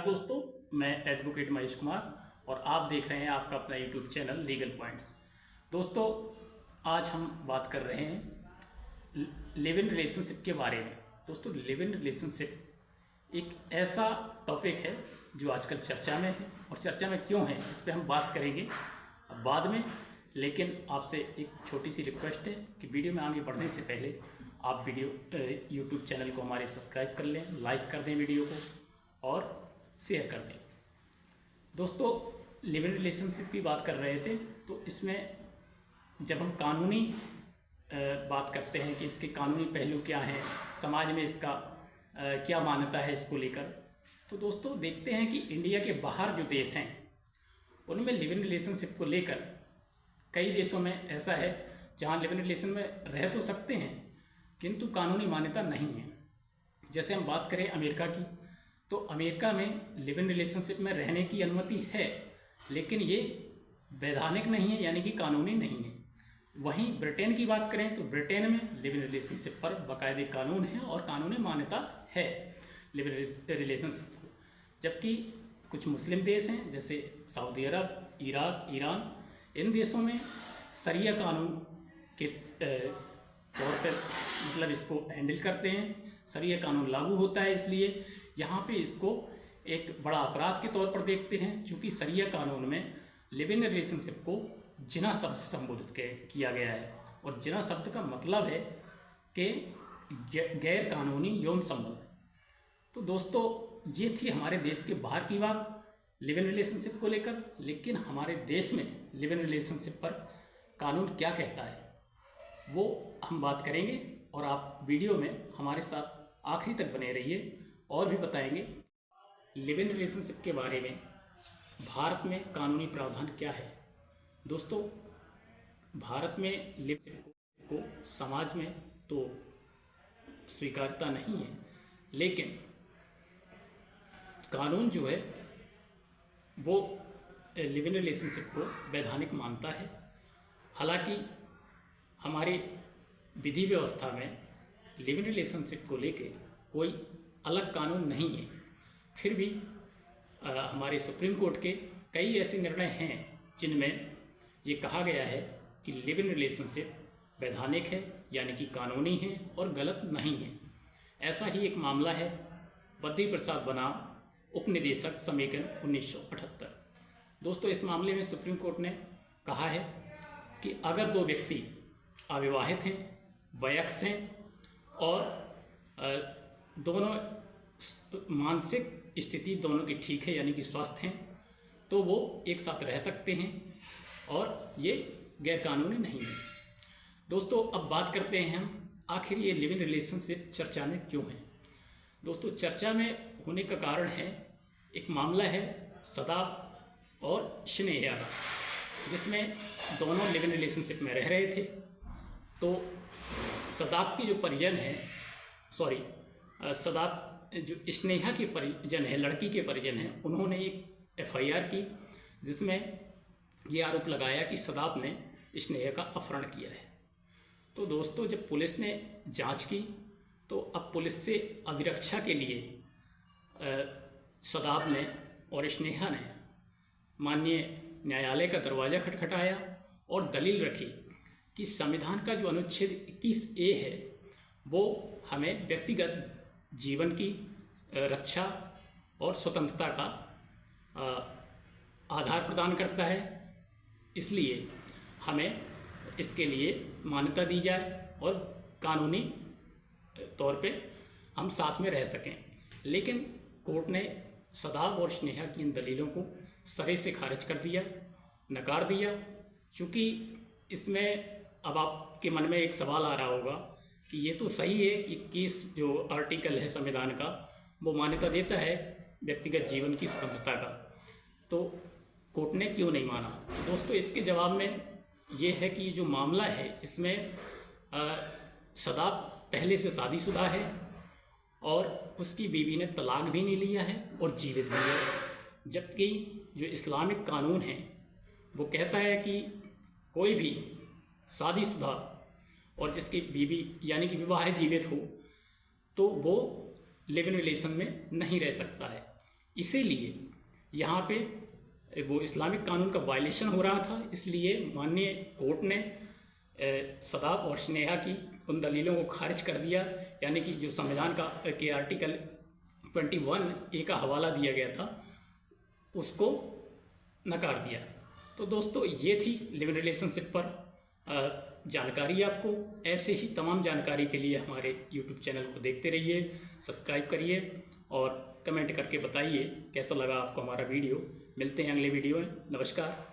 दोस्तों, मैं एडवोकेट महेश कुमार और आप देख रहे हैं आपका अपना यूट्यूब चैनल लीगल पॉइंट्स। दोस्तों, आज हम बात कर रहे हैं लिव इन रिलेशनशिप के बारे में। दोस्तों, लिव इन रिलेशनशिप एक ऐसा टॉपिक है जो आजकल चर्चा में है, और चर्चा में क्यों है इस पर हम बात करेंगे अब बाद में। लेकिन आपसे एक छोटी सी रिक्वेस्ट है कि वीडियो में आगे बढ़ने से पहले आप यूट्यूब चैनल को हमारे सब्सक्राइब कर लें, लाइक कर दें वीडियो को और शेयर कर दें। दोस्तों, लिव इन रिलेशनशिप की बात कर रहे थे, तो इसमें जब हम कानूनी बात करते हैं कि इसके कानूनी पहलू क्या हैं, समाज में इसका क्या मान्यता है इसको लेकर, तो दोस्तों देखते हैं कि इंडिया के बाहर जो देश हैं उनमें लिव इन रिलेशनशिप को लेकर कई देशों में ऐसा है जहाँ लिव इन रिलेशन में रह तो सकते हैं किंतु कानूनी मान्यता नहीं है। जैसे हम बात करें अमेरिका की, तो अमेरिका में लिव इन रिलेशनशिप में रहने की अनुमति है, लेकिन ये वैधानिक नहीं है, यानी कि कानूनी नहीं है। वहीं ब्रिटेन की बात करें तो ब्रिटेन में लिव इन रिलेशनशिप पर बाकायदे कानून है और कानूनी मान्यता है लिव इन रिलेशनशिप को। जबकि कुछ मुस्लिम देश हैं जैसे सऊदी अरब, इराक, ईरान, इन देशों में शरिया कानून के तौर पर मतलब इसको हैंडल करते हैं। शरिया कानून लागू होता है, इसलिए यहाँ पे इसको एक बड़ा अपराध के तौर पर देखते हैं। चूँकि शरिया कानून में लिव इन रिलेशनशिप को जिना शब्द से संबोधित किया गया है, और जिना शब्द का मतलब है कि गैर कानूनी यौन संबंध। तो दोस्तों, ये थी हमारे देश के बाहर की बात लिव इन रिलेशनशिप को लेकर। लेकिन हमारे देश में लिव इन रिलेशनशिप पर कानून क्या कहता है वो हम बात करेंगे, और आप वीडियो में हमारे साथ आखिरी तक बने रहिए और भी बताएंगे लिव इन रिलेशनशिप के बारे में। भारत में कानूनी प्रावधान क्या है। दोस्तों, भारत में लिव इन को समाज में तो स्वीकार्यता नहीं है, लेकिन कानून जो है वो लिव इन रिलेशनशिप को वैधानिक मानता है। हालांकि हमारी विधि व्यवस्था में लिव इन रिलेशनशिप को लेके कोई अलग कानून नहीं है, फिर भी हमारे सुप्रीम कोर्ट के कई ऐसे निर्णय हैं जिनमें ये कहा गया है कि लिव इन रिलेशनशिप वैधानिक है, यानी कि कानूनी है और गलत नहीं है। ऐसा ही एक मामला है बद्री प्रसाद बनाम उपनिदेशक समेकन 1978। दोस्तों, इस मामले में सुप्रीम कोर्ट ने कहा है कि अगर दो व्यक्ति अविवाहित हैं, वयस्क हैं और दोनों मानसिक स्थिति दोनों की ठीक है, यानी कि स्वस्थ हैं, तो वो एक साथ रह सकते हैं और ये गैरकानूनी नहीं है। दोस्तों, अब बात करते हैं हम आखिर ये लिव इन रिलेशनशिप चर्चा में क्यों है। दोस्तों, चर्चा में होने का कारण है, एक मामला है सदाब और स्नेहा का, जिसमें दोनों लिव इन रिलेशनशिप में रह रहे थे। तो सदाब की जो परिजन है, सदाब जो स्नेहा के परिजन है, लड़की के परिजन हैं, उन्होंने एक FIR की जिसमें ये आरोप लगाया कि सदाब ने स्नेहा का अपहरण किया है। तो दोस्तों, जब पुलिस ने जांच की तो अब पुलिस से अभिरक्षा के लिए सदाब ने और स्नेहा ने माननीय न्यायालय का दरवाज़ा खटखटाया और दलील रखी कि संविधान का जो अनुच्छेद 21A है वो हमें व्यक्तिगत जीवन की रक्षा और स्वतंत्रता का आधार प्रदान करता है, इसलिए हमें इसके लिए मान्यता दी जाए और कानूनी तौर पे हम साथ में रह सकें। लेकिन कोर्ट ने सदाब और स्नेहा की इन दलीलों को सरे से खारिज कर दिया, नकार दिया। चूँकि इसमें अब आपके मन में एक सवाल आ रहा होगा कि ये तो सही है कि किस जो आर्टिकल है संविधान का वो मान्यता देता है व्यक्तिगत जीवन की स्वतंत्रता का, तो कोर्ट ने क्यों नहीं माना। तो दोस्तों, इसके जवाब में ये है कि जो मामला है इसमें सदाब पहले से शादीशुदा है और उसकी बीवी ने तलाक भी नहीं लिया है और जीवित भी है। जबकि जो इस्लामिक कानून है वो कहता है कि कोई भी शादीशुदा और जिसकी बीवी यानी कि विवाहित जीवित हो तो वो लिव इन रिलेशन में नहीं रह सकता है। इसीलिए यहाँ पे वो इस्लामिक कानून का वायलेशन हो रहा था, इसलिए माननीय कोर्ट ने सदाब और स्नेहा की उन दलीलों को खारिज कर दिया, यानी कि जो संविधान के आर्टिकल 21A का हवाला दिया गया था उसको नकार दिया। तो दोस्तों ये थी लिव इन रिलेशनशिप पर जानकारी। आपको ऐसे ही तमाम जानकारी के लिए हमारे YouTube चैनल को देखते रहिए, सब्सक्राइब करिए और कमेंट करके बताइए कैसा लगा आपको हमारा वीडियो। मिलते हैं अगले वीडियो में। नमस्कार।